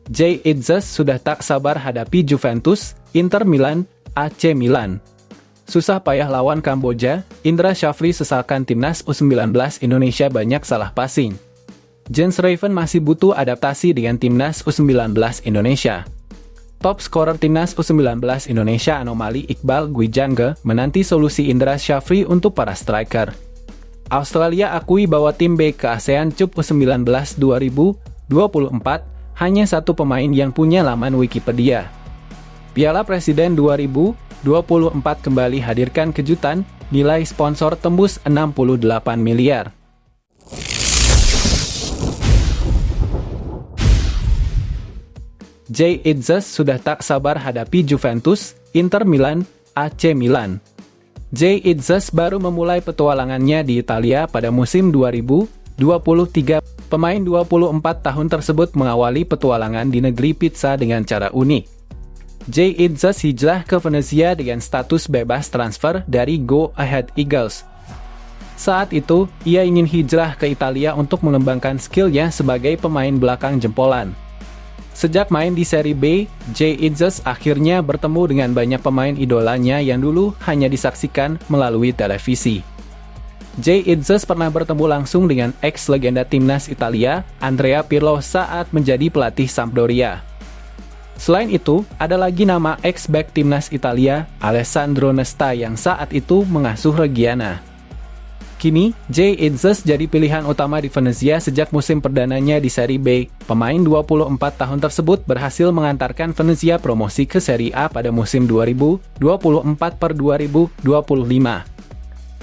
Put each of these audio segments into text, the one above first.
Jay Itzes sudah tak sabar hadapi Juventus, Inter Milan, AC Milan. Susah payah lawan Kamboja, Indra Syafri sesalkan timnas U19 Indonesia banyak salah passing. Jens Raven masih butuh adaptasi dengan timnas U19 Indonesia. Top skorer timnas U19 Indonesia anomali Iqbal Gwijangge menanti solusi Indra Syafri untuk para striker. Australia akui bahwa tim B ke ASEAN Cup U19 2024 hanya satu pemain yang punya laman Wikipedia. Piala Presiden 2024 kembali hadirkan kejutan, nilai sponsor tembus 68 miliar. Jay Itzes sudah tak sabar hadapi Juventus, Inter Milan, AC Milan. Jay Itzes baru memulai petualangannya di Italia pada musim 2023. Pemain 24 tahun tersebut mengawali petualangan di negeri pizza dengan cara unik. Jay Itzes hijrah ke Venezia dengan status bebas transfer dari Go Ahead Eagles. Saat itu, ia ingin hijrah ke Italia untuk mengembangkan skillnya sebagai pemain belakang jempolan. Sejak main di Serie B, Jay Itzes akhirnya bertemu dengan banyak pemain idolanya yang dulu hanya disaksikan melalui televisi. Jay Itzes pernah bertemu langsung dengan ex-legenda timnas Italia, Andrea Pirlo saat menjadi pelatih Sampdoria. Selain itu, ada lagi nama ex-back timnas Italia, Alessandro Nesta yang saat itu mengasuh Reggiana. Kini, Jay Itzes jadi pilihan utama di Venezia sejak musim perdananya di Serie B. Pemain 24 tahun tersebut berhasil mengantarkan Venezia promosi ke Serie A pada musim 2024-2025.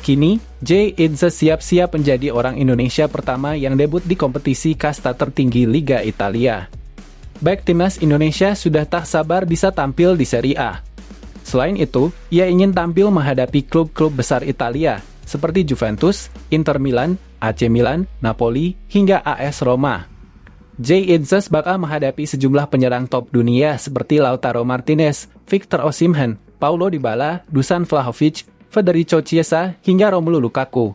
Kini, Jay Itzes siap-siap menjadi orang Indonesia pertama yang debut di kompetisi kasta tertinggi Liga Italia. Back timnas Indonesia sudah tak sabar bisa tampil di Serie A. Selain itu, ia ingin tampil menghadapi klub-klub besar Italia, seperti Juventus, Inter Milan, AC Milan, Napoli, hingga AS Roma. Jay Itzes bakal menghadapi sejumlah penyerang top dunia seperti Lautaro Martinez, Victor Osimhen, Paulo Dybala, Dusan Vlahovic, Federico Chiesa, hingga Romelu Lukaku.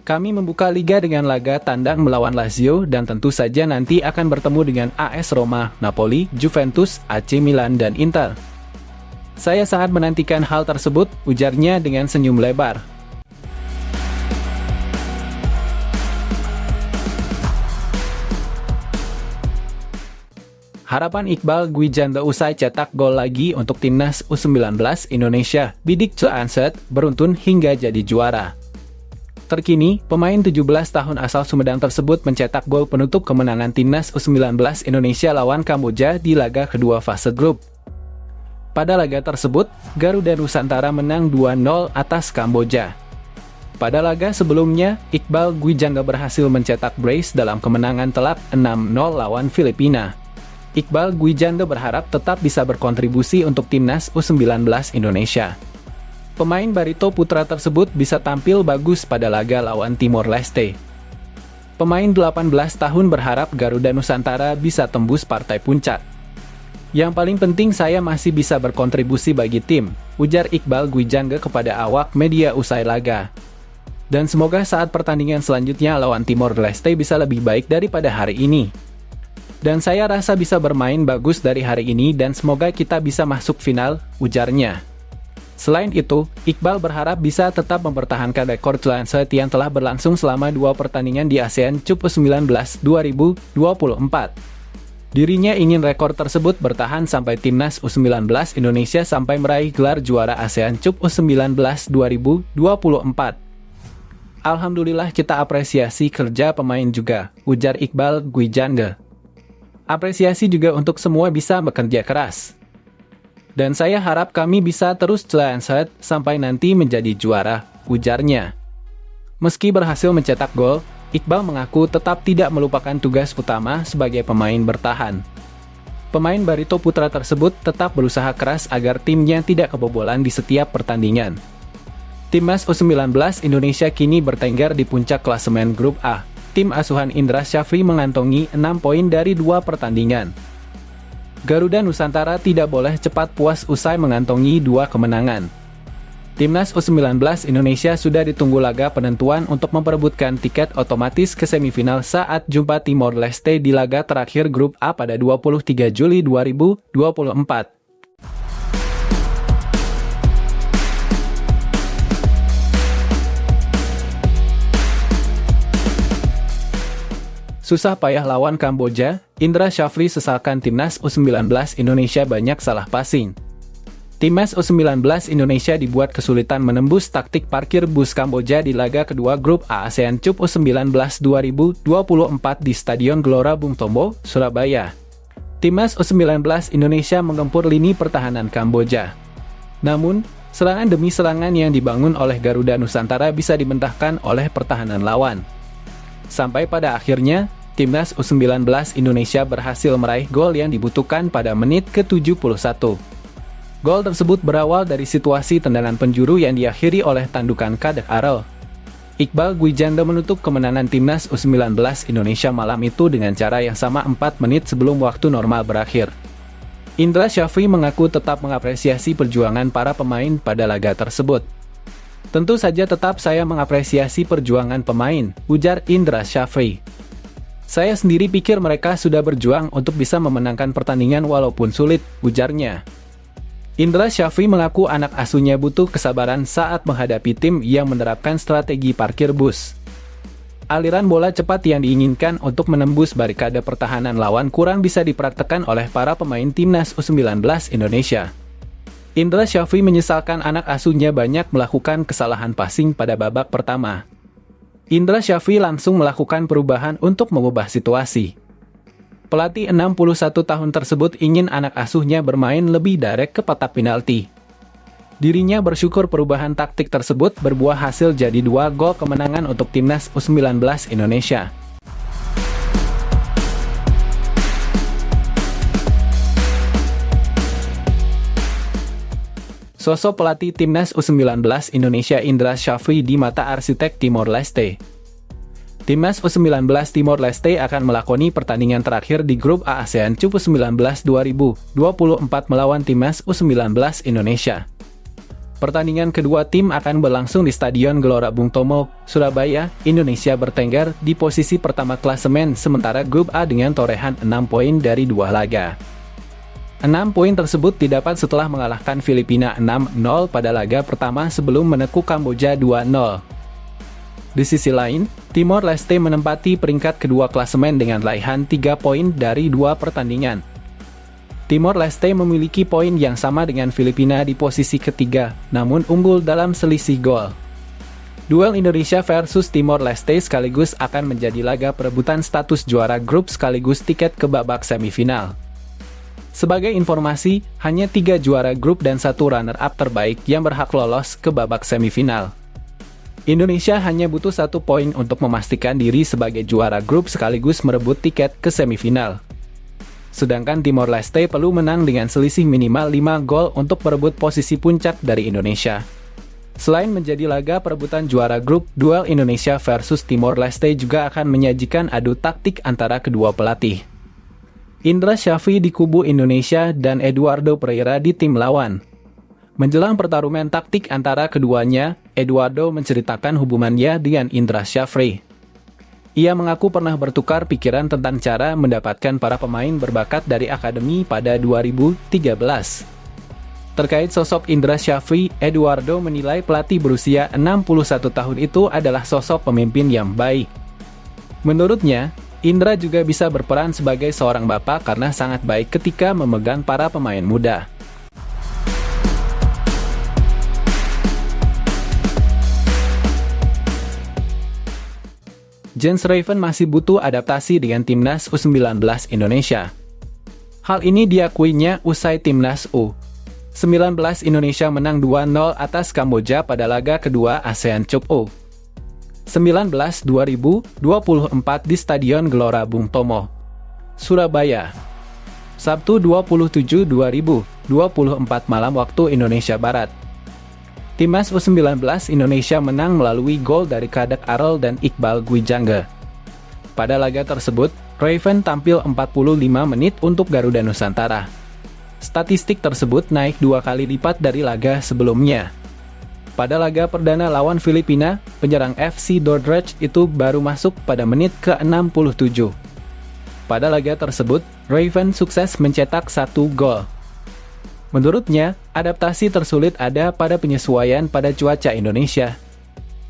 Kami membuka liga dengan laga tandang melawan Lazio dan tentu saja nanti akan bertemu dengan AS Roma, Napoli, Juventus, AC Milan, dan Inter. Saya sangat menantikan hal tersebut, ujarnya dengan senyum lebar. Harapan Iqbal Gwijangge usai cetak gol lagi untuk timnas U19 Indonesia, bidik Anset beruntun hingga jadi juara. Terkini, pemain 17 tahun asal Sumedang tersebut mencetak gol penutup kemenangan timnas U19 Indonesia lawan Kamboja di laga kedua fase grup. Pada laga tersebut, Garuda Nusantara menang 2-0 atas Kamboja. Pada laga sebelumnya, Iqbal Gwijangge berhasil mencetak brace dalam kemenangan telak 6-0 lawan Filipina. Iqbal Gwijangge berharap tetap bisa berkontribusi untuk timnas U19 Indonesia. Pemain Barito Putra tersebut bisa tampil bagus pada laga lawan Timor Leste. Pemain 18 tahun berharap Garuda Nusantara bisa tembus partai puncak. Yang paling penting saya masih bisa berkontribusi bagi tim, ujar Iqbal Gwijangge kepada awak media usai laga. Dan semoga saat pertandingan selanjutnya lawan Timor Leste bisa lebih baik daripada hari ini. Dan saya rasa bisa bermain bagus dari hari ini dan semoga kita bisa masuk final, ujarnya. Selain itu, Iqbal berharap bisa tetap mempertahankan rekor Anset yang telah berlangsung selama 2 pertandingan di ASEAN Cup U19 2024. Dirinya ingin rekor tersebut bertahan sampai timnas U19 Indonesia sampai meraih gelar juara ASEAN Cup U19 2024. Alhamdulillah kita apresiasi kerja pemain juga, ujar Iqbal Gwijangge. Apresiasi juga untuk semua bisa bekerja keras. Dan saya harap kami bisa terus Anset sampai nanti menjadi juara, ujarnya. Meski berhasil mencetak gol, Iqbal mengaku tetap tidak melupakan tugas utama sebagai pemain bertahan. Pemain Barito Putra tersebut tetap berusaha keras agar timnya tidak kebobolan di setiap pertandingan. Timnas U19 Indonesia kini bertengger di puncak klasemen Grup A. Tim asuhan Indra Syafri mengantongi 6 poin dari 2 pertandingan. Garuda Nusantara tidak boleh cepat puas usai mengantongi 2 kemenangan. Timnas U19 Indonesia sudah ditunggu laga penentuan untuk memperebutkan tiket otomatis ke semifinal saat jumpa Timor Leste di laga terakhir Grup A pada 23 Juli 2024. Susah payah lawan Kamboja, Indra Syafri sesalkan Timnas U19 Indonesia banyak salah passing. Timnas U19 Indonesia dibuat kesulitan menembus taktik parkir bus Kamboja di laga kedua Grup A ASEAN Cup U19 2024 di Stadion Gelora Bung Tomo, Surabaya. Timnas U19 Indonesia menggempur lini pertahanan Kamboja. Namun, serangan demi serangan yang dibangun oleh Garuda Nusantara bisa dibentahkan oleh pertahanan lawan. Sampai pada akhirnya, Timnas U19 Indonesia berhasil meraih gol yang dibutuhkan pada menit ke-71. Gol tersebut berawal dari situasi tendangan penjuru yang diakhiri oleh tandukan Kadek Arel. Iqbal Gwijanda menutup kemenangan Timnas U19 Indonesia malam itu dengan cara yang sama 4 menit sebelum waktu normal berakhir. Indra Syafri mengaku tetap mengapresiasi perjuangan para pemain pada laga tersebut. Tentu saja tetap saya mengapresiasi perjuangan pemain, ujar Indra Syafri. Saya sendiri pikir mereka sudah berjuang untuk bisa memenangkan pertandingan walaupun sulit, ujarnya. Indra Syafri mengaku anak asuhnya butuh kesabaran saat menghadapi tim yang menerapkan strategi parkir bus. Aliran bola cepat yang diinginkan untuk menembus barikade pertahanan lawan kurang bisa dipraktekkan oleh para pemain Timnas U19 Indonesia. Indra Syafri menyesalkan anak asuhnya banyak melakukan kesalahan passing pada babak pertama. Indra Syafri langsung melakukan perubahan untuk mengubah situasi. Pelatih 61 tahun tersebut ingin anak asuhnya bermain lebih direct ke kotak penalti. Dirinya bersyukur perubahan taktik tersebut berbuah hasil jadi 2 gol kemenangan untuk Timnas U19 Indonesia. Sosok pelatih Timnas U19 Indonesia Indra Syafri di mata arsitek Timor Leste. Timnas U19 Timor Leste akan melakoni pertandingan terakhir di Grup A ASEAN Cup U19 2024 melawan Timnas U19 Indonesia. Pertandingan kedua tim akan berlangsung di Stadion Gelora Bung Tomo, Surabaya. Indonesia bertengger di posisi pertama klasemen sementara Grup A dengan torehan 6 poin dari 2 laga. 6 poin tersebut didapat setelah mengalahkan Filipina 6-0 pada laga pertama sebelum menekuk Kamboja 2-0. Di sisi lain, Timor Leste menempati peringkat kedua klasemen dengan raihan 3 poin dari 2 pertandingan. Timor Leste memiliki poin yang sama dengan Filipina di posisi ketiga, namun unggul dalam selisih gol. Duel Indonesia versus Timor Leste sekaligus akan menjadi laga perebutan status juara grup sekaligus tiket ke babak semifinal. Sebagai informasi, hanya 3 juara grup dan 1 runner-up terbaik yang berhak lolos ke babak semifinal. Indonesia hanya butuh 1 poin untuk memastikan diri sebagai juara grup sekaligus merebut tiket ke semifinal. Sedangkan Timor Leste perlu menang dengan selisih minimal 5 gol untuk merebut posisi puncak dari Indonesia. Selain menjadi laga perebutan juara grup, duel Indonesia versus Timor Leste juga akan menyajikan adu taktik antara kedua pelatih. Indra Syafri di kubu Indonesia dan Eduardo Pereira di tim lawan. Menjelang pertarungan taktik antara keduanya, Eduardo menceritakan hubungannya dengan Indra Syafri. Ia mengaku pernah bertukar pikiran tentang cara mendapatkan para pemain berbakat dari akademi pada 2013. Terkait sosok Indra Syafri, Eduardo menilai pelatih berusia 61 tahun itu adalah sosok pemimpin yang baik. Menurutnya, Indra juga bisa berperan sebagai seorang bapak karena sangat baik ketika memegang para pemain muda. Jens Raven masih butuh adaptasi dengan Timnas U19 Indonesia. Hal ini diakuinya usai Timnas U19 Indonesia menang 2-0 atas Kamboja pada laga kedua ASEAN Cup U19 2024 di Stadion Gelora Bung Tomo, Surabaya. Sabtu 27 2024 malam waktu Indonesia Barat. Timnas U19 Indonesia menang melalui gol dari Kadek Arel dan Iqbal Gwijanga. Pada laga tersebut, Raven tampil 45 menit untuk Garuda Nusantara. Statistik tersebut naik 2 kali lipat dari laga sebelumnya. Pada laga perdana lawan Filipina, penyerang FC Dordrecht itu baru masuk pada menit ke-67. Pada laga tersebut, Raven sukses mencetak 1 gol. Menurutnya, adaptasi tersulit ada pada penyesuaian pada cuaca Indonesia.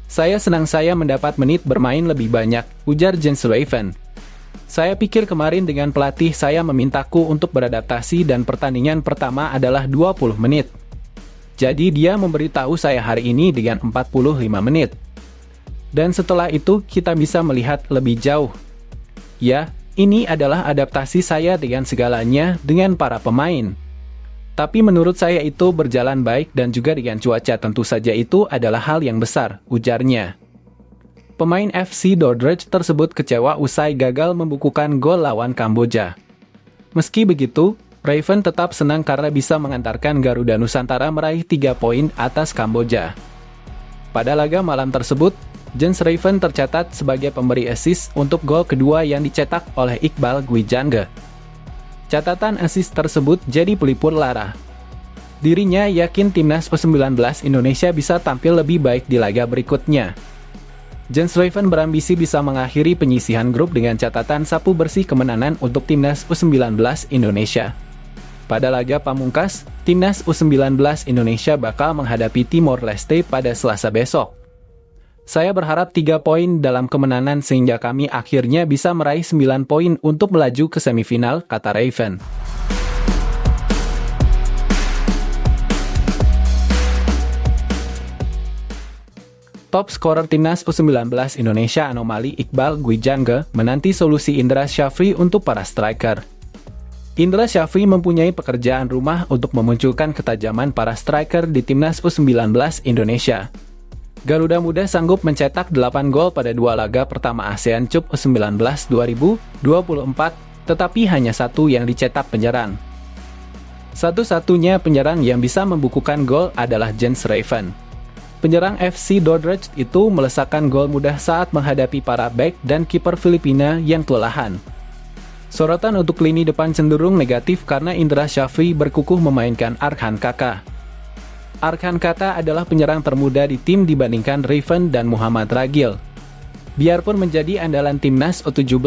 Saya senang saya mendapat menit bermain lebih banyak, ujar Jens Raven. Saya pikir kemarin dengan pelatih saya memintaku untuk beradaptasi dan pertandingan pertama adalah 20 menit. Jadi dia memberitahu saya hari ini dengan 45 menit. Dan setelah itu kita bisa melihat lebih jauh. Ya, ini adalah adaptasi saya dengan segalanya dengan para pemain. Tapi menurut saya itu berjalan baik dan juga dengan cuaca tentu saja itu adalah hal yang besar, ujarnya. Pemain FC Dordrecht tersebut kecewa usai gagal membukukan gol lawan Kamboja. Meski begitu, Raven tetap senang karena bisa mengantarkan Garuda Nusantara meraih 3 poin atas Kamboja. Pada laga malam tersebut, Jens Raven tercatat sebagai pemberi assist untuk gol kedua yang dicetak oleh Iqbal Gwijanga. Catatan assist tersebut jadi pelipur lara. Dirinya yakin timnas U19 Indonesia bisa tampil lebih baik di laga berikutnya. Jens Raven berambisi bisa mengakhiri penyisihan grup dengan catatan sapu bersih kemenangan untuk timnas U19 Indonesia. Pada laga pamungkas, timnas U19 Indonesia bakal menghadapi Timor Leste pada Selasa besok. Saya berharap 3 poin dalam kemenangan sehingga kami akhirnya bisa meraih 9 poin untuk melaju ke semifinal, kata Raven. Top skorer timnas U19 Indonesia anomali Iqbal Gwijanga menanti solusi Indra Syafri untuk para striker. Indra Syafri mempunyai pekerjaan rumah untuk memunculkan ketajaman para striker di timnas U19 Indonesia. Garuda Muda sanggup mencetak 8 gol pada 2 laga pertama ASEAN Cup U19 2024, tetapi hanya 1 yang dicetak penyerang. Satu-satunya penyerang yang bisa membukukan gol adalah Jens Raven. Penyerang FC Dordrecht itu melesakkan gol mudah saat menghadapi para bek dan kiper Filipina yang kelelahan. Sorotan untuk lini depan cenderung negatif karena Indra Syafri berkukuh memainkan Arkan Kaka. Arkan Kaka adalah penyerang termuda di tim dibandingkan Raven dan Muhammad Ragil. Biarpun menjadi andalan timnas U17,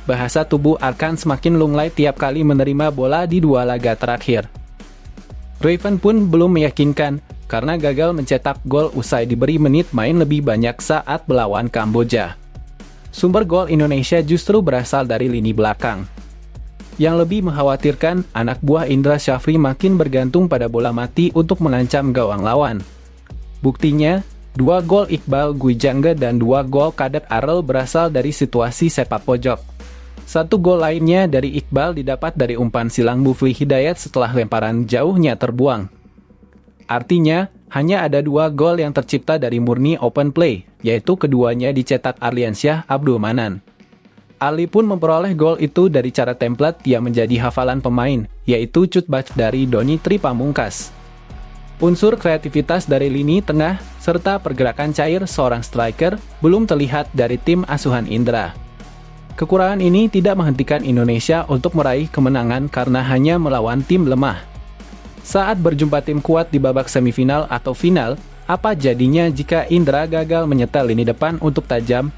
bahasa tubuh Arkan semakin lunglai tiap kali menerima bola di 2 laga terakhir. Raven pun belum meyakinkan karena gagal mencetak gol usai diberi menit main lebih banyak saat melawan Kamboja. Sumber gol Indonesia justru berasal dari lini belakang. Yang lebih mengkhawatirkan, anak buah Indra Syafri makin bergantung pada bola mati untuk mengancam gawang lawan. Buktinya, 2 gol Iqbal Gwijanga dan 2 gol Kadet Arel berasal dari situasi sepak pojok. 1 gol lainnya dari Iqbal didapat dari umpan silang Mufli Hidayat setelah lemparan jauhnya terbuang. Artinya, hanya ada 2 gol yang tercipta dari murni open play, yaitu keduanya dicetak Arliansyah Abdul Manan. Ali pun memperoleh gol itu dari cara template yang menjadi hafalan pemain, yaitu cutback dari Doni Tri Pamungkas. Unsur kreativitas dari lini tengah, serta pergerakan cair seorang striker belum terlihat dari tim asuhan Indra. Kekurangan ini tidak menghentikan Indonesia untuk meraih kemenangan karena hanya melawan tim lemah. Saat berjumpa tim kuat di babak semifinal atau final, apa jadinya jika Indra gagal menyetel lini depan untuk tajam?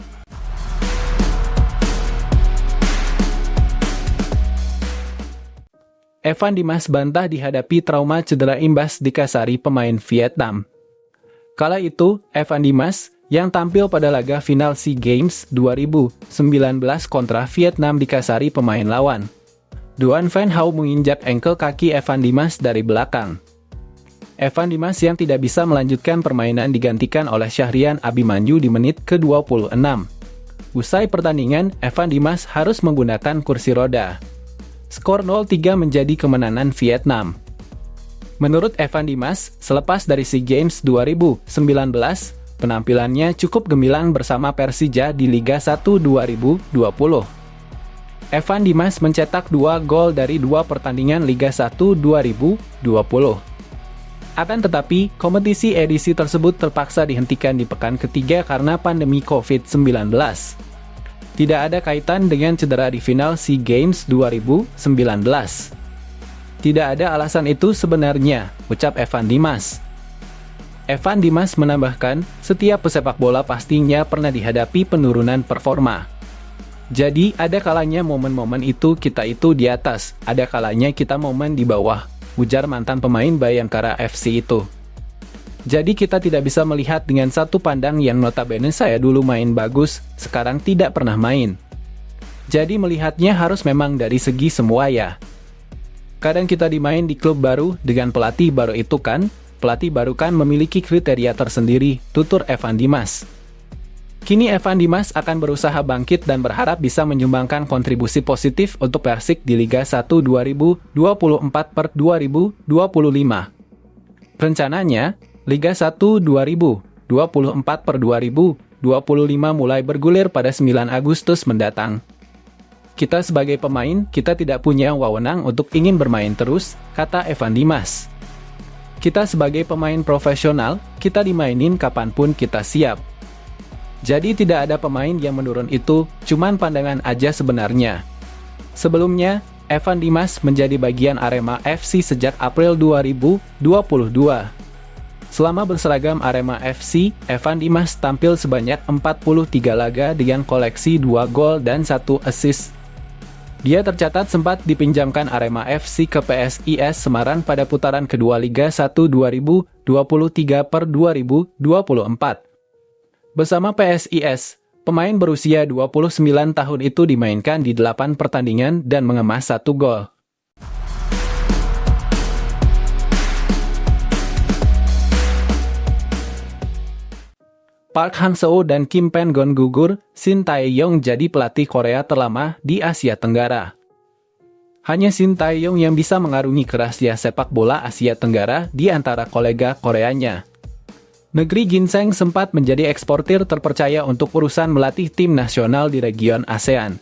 Evan Dimas bantah dihadapi trauma cedera imbas dikasari pemain Vietnam. Kala itu, Evan Dimas, yang tampil pada laga final SEA Games 2019 kontra Vietnam dikasari pemain lawan. Duan Van Hau menginjak engkel kaki Evan Dimas dari belakang. Evan Dimas yang tidak bisa melanjutkan permainan digantikan oleh Syahrian Abimanyu di menit ke-26. Usai pertandingan, Evan Dimas harus menggunakan kursi roda. Skor 0-3 menjadi kemenangan Vietnam. Menurut Evan Dimas, selepas dari SEA Games 2019, penampilannya cukup gemilang bersama Persija di Liga 1 2020. Evan Dimas mencetak 2 gol dari 2 pertandingan Liga 1 2020. Akan tetapi, kompetisi edisi tersebut terpaksa dihentikan di pekan ketiga karena pandemi COVID-19. Tidak ada kaitan dengan cedera di final SEA Games 2019. Tidak ada alasan itu sebenarnya, ucap Evan Dimas. Evan Dimas menambahkan, setiap pesepak bola pastinya pernah dihadapi penurunan performa. Jadi, ada kalanya momen-momen itu kita itu di atas, ada kalanya kita momen di bawah, ujar mantan pemain Bayangkara FC itu. Jadi kita tidak bisa melihat dengan satu pandang yang notabene saya dulu main bagus, sekarang tidak pernah main. Jadi melihatnya harus memang dari segi semua ya. Kadang kita dimain di klub baru dengan pelatih baru itu kan, pelatih baru kan memiliki kriteria tersendiri, tutur Evan Dimas. Kini Evan Dimas akan berusaha bangkit dan berharap bisa menyumbangkan kontribusi positif untuk Persik di Liga 1 2024/2025. Rencananya, Liga 1 2024/2025 mulai bergulir pada 9 Agustus mendatang. Kita sebagai pemain, kita tidak punya wewenang untuk ingin bermain terus, kata Evan Dimas. Kita sebagai pemain profesional, kita dimainin kapanpun kita siap. Jadi tidak ada pemain yang menurun itu, cuman pandangan aja sebenarnya. Sebelumnya, Evan Dimas menjadi bagian Arema FC sejak April 2022. Selama berseragam Arema FC, Evan Dimas tampil sebanyak 43 laga dengan koleksi 2 gol dan 1 assist. Dia tercatat sempat dipinjamkan Arema FC ke PSIS Semarang pada putaran kedua Liga 1 2023/2024. Bersama PSIS, pemain berusia 29 tahun itu dimainkan di 8 pertandingan dan mengemas 1 gol. Park Hang-seo dan Kim Pen-gon gugur, Shin Tae-yong jadi pelatih Korea terlama di Asia Tenggara. Hanya Shin Tae-yong yang bisa mengarungi rahasia sepak bola Asia Tenggara di antara kolega Koreanya. Negeri ginseng sempat menjadi eksportir terpercaya untuk urusan melatih tim nasional di region ASEAN.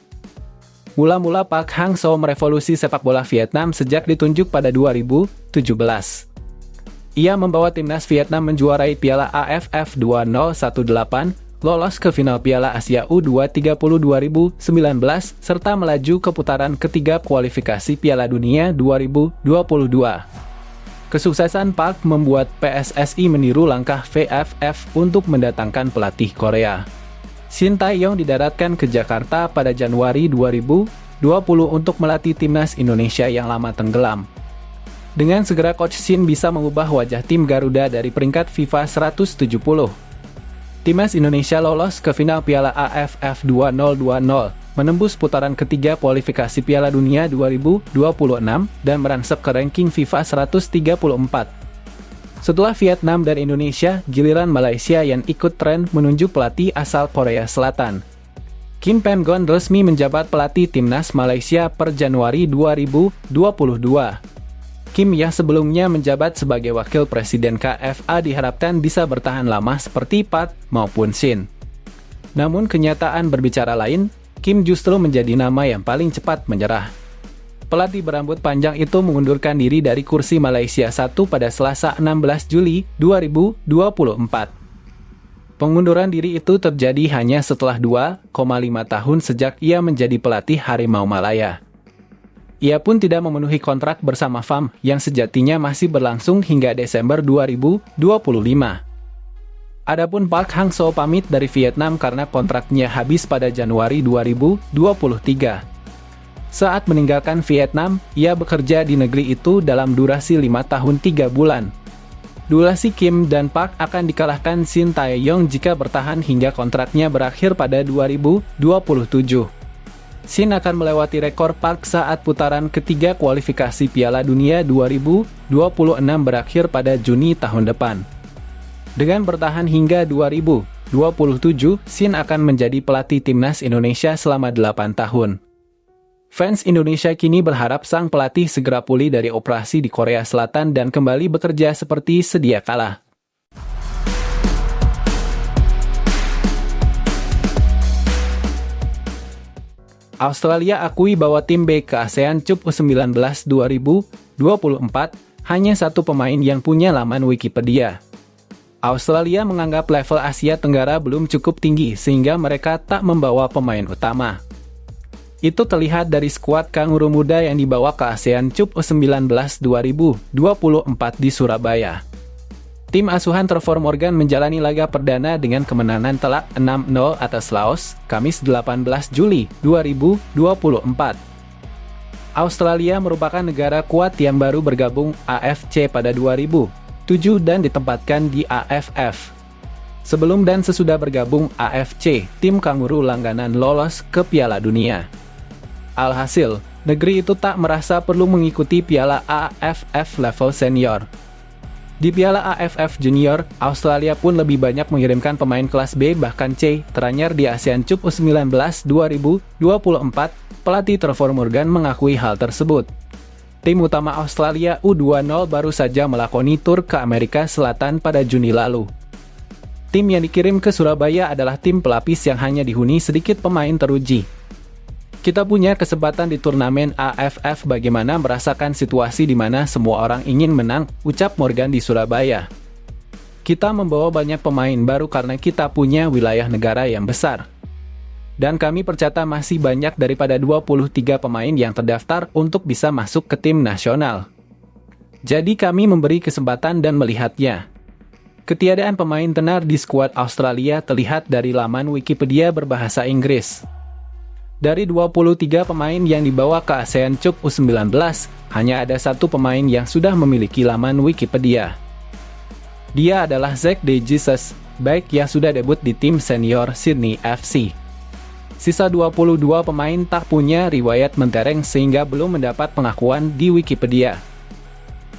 Mula-mula Park Hang-seo merevolusi sepak bola Vietnam sejak ditunjuk pada 2017. Ia membawa timnas Vietnam menjuarai Piala AFF 2018, lolos ke final Piala Asia U23 2019, serta melaju ke putaran ketiga kualifikasi Piala Dunia 2022. Kesuksesan Park membuat PSSI meniru langkah VFF untuk mendatangkan pelatih Korea. Shin Tae-yong didaratkan ke Jakarta pada Januari 2020 untuk melatih timnas Indonesia yang lama tenggelam. Dengan segera Coach Shin bisa mengubah wajah tim Garuda dari peringkat FIFA 170. Timnas Indonesia lolos ke final Piala AFF 2020, menembus putaran ketiga kualifikasi Piala Dunia 2026 dan merangsek ke ranking FIFA 134. Setelah Vietnam dan Indonesia, giliran Malaysia yang ikut tren menunjuk pelatih asal Korea Selatan. Kim Pen-gon resmi menjabat pelatih timnas Malaysia per Januari 2022. Kim yang sebelumnya menjabat sebagai wakil presiden KFA diharapkan bisa bertahan lama seperti Park maupun Shin. Namun kenyataan berbicara lain, Kim justru menjadi nama yang paling cepat menyerah. Pelatih berambut panjang itu mengundurkan diri dari kursi Malaysia 1 pada Selasa 16 Juli 2024. Pengunduran diri itu terjadi hanya setelah 2,5 tahun sejak ia menjadi pelatih Harimau Malaya. Ia pun tidak memenuhi kontrak bersama FAM yang sejatinya masih berlangsung hingga Desember 2025. Adapun Park Hang-seo pamit dari Vietnam karena kontraknya habis pada Januari 2023. Saat meninggalkan Vietnam, ia bekerja di negeri itu dalam durasi 5 tahun 3 bulan. Durasi Kim dan Park akan dikalahkan Shin Tae-yong jika bertahan hingga kontraknya berakhir pada 2027. Shin akan melewati rekor Park saat putaran ketiga kualifikasi Piala Dunia 2026 berakhir pada Juni tahun depan. Dengan bertahan hingga 2027, Shin akan menjadi pelatih timnas Indonesia selama 8 tahun. Fans Indonesia kini berharap sang pelatih segera pulih dari operasi di Korea Selatan dan kembali bekerja seperti sedia kala. Australia akui bahwa tim B ke ASEAN Cup U19 2024 hanya satu pemain yang punya laman Wikipedia. Australia menganggap level Asia Tenggara belum cukup tinggi sehingga mereka tak membawa pemain utama. Itu terlihat dari skuad Kanguru muda yang dibawa ke ASEAN Cup U19 2024 di Surabaya. Tim asuhan Trevor Morgan menjalani laga perdana dengan kemenangan telak 6-0 atas Laos, Kamis 18 Juli 2024. Australia merupakan negara kuat yang baru bergabung AFC pada 2007 dan ditempatkan di AFF. Sebelum dan sesudah bergabung AFC, tim kanguru langganan lolos ke Piala Dunia. Alhasil, negeri itu tak merasa perlu mengikuti Piala AFF level senior. Di Piala AFF Junior, Australia pun lebih banyak mengirimkan pemain kelas B bahkan C teranyar di ASEAN Cup U19 2024, pelatih Trevor Morgan mengakui hal tersebut. Tim utama Australia U20 baru saja melakoni tur ke Amerika Selatan pada Juni lalu. Tim yang dikirim ke Surabaya adalah tim pelapis yang hanya dihuni sedikit pemain teruji. Kita punya kesempatan di turnamen AFF bagaimana merasakan situasi di mana semua orang ingin menang, ucap Morgan di Surabaya. Kita membawa banyak pemain baru karena kita punya wilayah negara yang besar. Dan kami percaya masih banyak daripada 23 pemain yang terdaftar untuk bisa masuk ke tim nasional. Jadi kami memberi kesempatan dan melihatnya. Ketiadaan pemain tenar di skuad Australia terlihat dari laman Wikipedia berbahasa Inggris. Dari 23 pemain yang dibawa ke ASEAN Cup U19, hanya ada satu pemain yang sudah memiliki laman Wikipedia. Dia adalah Zach De Jesus, back yang sudah debut di tim senior Sydney FC. Sisa 22 pemain tak punya riwayat mentereng sehingga belum mendapat pengakuan di Wikipedia.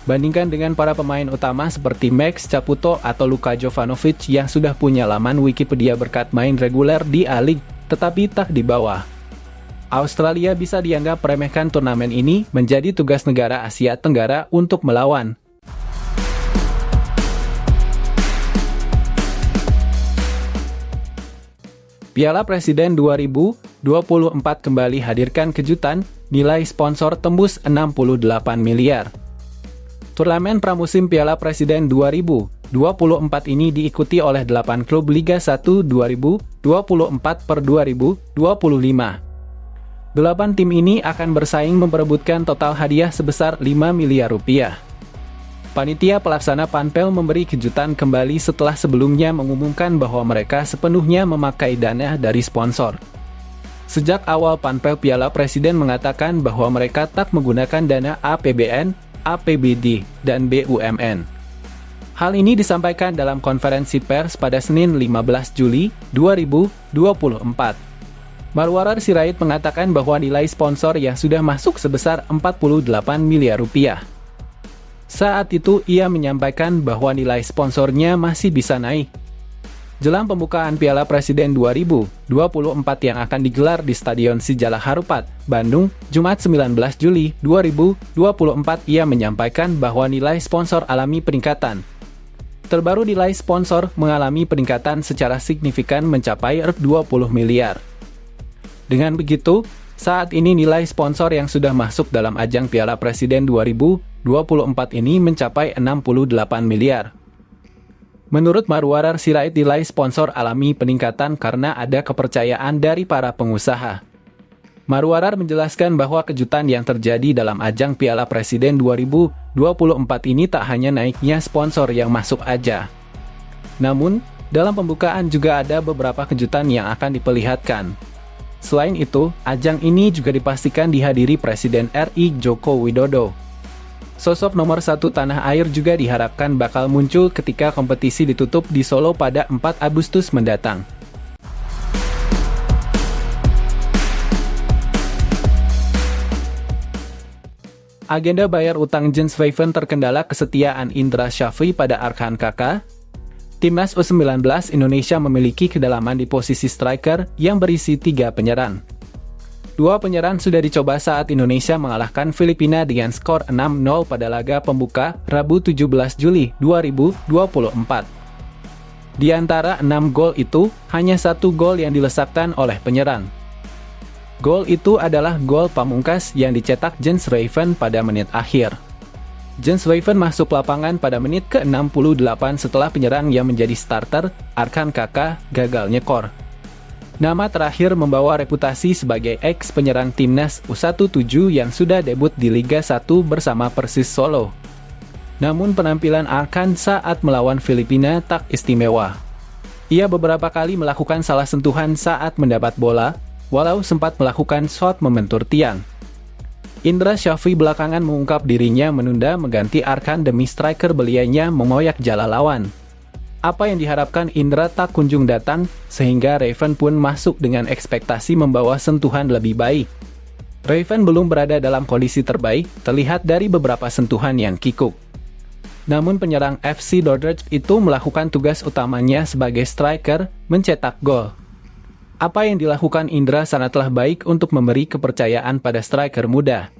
Bandingkan dengan para pemain utama seperti Max Caputo atau Luka Jovanovic yang sudah punya laman Wikipedia berkat main reguler di A-League, tetapi tak di bawah. Australia bisa dianggap meremehkan turnamen ini menjadi tugas negara Asia Tenggara untuk melawan. Piala Presiden 2024 kembali hadirkan kejutan, nilai sponsor tembus 68 miliar. Turnamen pramusim Piala Presiden 2024 ini diikuti oleh 8 klub Liga 1 2024 per 2025. 8 tim ini akan bersaing memperebutkan total hadiah sebesar 5 miliar rupiah. Panitia pelaksana Panpel memberi kejutan kembali setelah sebelumnya mengumumkan bahwa mereka sepenuhnya memakai dana dari sponsor. Sejak awal Panpel Piala Presiden mengatakan bahwa mereka tak menggunakan dana APBN, APBD, dan BUMN. Hal ini disampaikan dalam konferensi pers pada Senin 15 Juli 2024. Marwarar Sirait mengatakan bahwa nilai sponsor yang sudah masuk sebesar 48 miliar rupiah. Saat itu ia menyampaikan bahwa nilai sponsornya masih bisa naik. Jelang pembukaan Piala Presiden 2024 yang akan digelar di Stadion Sijalak Harupat, Bandung, Jumat 19 Juli 2024 ia menyampaikan bahwa nilai sponsor alami peningkatan. Terbaru nilai sponsor mengalami peningkatan secara signifikan mencapai 20 miliar. Dengan begitu, saat ini nilai sponsor yang sudah masuk dalam ajang Piala Presiden 2024 ini mencapai 68 miliar. Menurut Marwarar Sirait, nilai sponsor alami peningkatan karena ada kepercayaan dari para pengusaha. Marwarar menjelaskan bahwa kejutan yang terjadi dalam ajang Piala Presiden 2024 ini tak hanya naiknya sponsor yang masuk aja. Namun, dalam pembukaan juga ada beberapa kejutan yang akan diperlihatkan. Selain itu, ajang ini juga dipastikan dihadiri Presiden RI Joko Widodo. Sosok nomor 1 tanah air juga diharapkan bakal muncul ketika kompetisi ditutup di Solo pada 4 Agustus mendatang. Agenda bayar utang Jens Vijven terkendala kesetiaan Indra Shafri pada Arkan Kakak. Timnas U19 Indonesia memiliki kedalaman di posisi striker yang berisi 3 penyerang. 2 penyerang sudah dicoba saat Indonesia mengalahkan Filipina dengan skor 6-0 pada laga pembuka Rabu 17 Juli 2024. Di antara 6 gol itu, hanya 1 gol yang dilesakkan oleh penyerang. Gol itu adalah gol pamungkas yang dicetak Jens Vijven pada menit akhir. Jens Vijven masuk lapangan pada menit ke-68 setelah penyerang yang menjadi starter, Arkan Kakak, gagal nyekor. Nama terakhir membawa reputasi sebagai ex-penyerang timnas U17 yang sudah debut di Liga 1 bersama Persis Solo. Namun penampilan Arkan saat melawan Filipina tak istimewa. Ia beberapa kali melakukan salah sentuhan saat mendapat bola, walau sempat melakukan shot membentur tiang. Indra Syafri belakangan mengungkap dirinya menunda mengganti Arkan demi striker belianya mengoyak jala lawan. Apa yang diharapkan Indra tak kunjung datang, sehingga Raven pun masuk dengan ekspektasi membawa sentuhan lebih baik. Raven belum berada dalam kondisi terbaik, terlihat dari beberapa sentuhan yang kikuk. Namun penyerang FC Dordrecht itu melakukan tugas utamanya sebagai striker, mencetak gol. Apa yang dilakukan Indra sangatlah baik untuk memberi kepercayaan pada striker muda.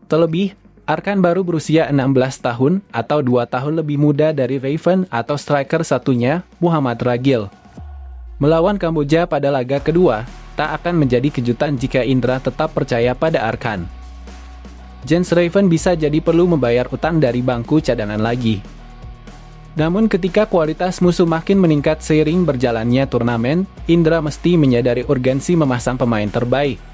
Terlebih, Arkan baru berusia 16 tahun atau 2 tahun lebih muda dari Raven atau striker satunya, Muhammad Ragil. Melawan Kamboja pada laga kedua, tak akan menjadi kejutan jika Indra tetap percaya pada Arkan. Jens Raven bisa jadi perlu membayar utang dari bangku cadangan lagi. Namun ketika kualitas musuh makin meningkat seiring berjalannya turnamen, Indra mesti menyadari urgensi memasang pemain terbaik.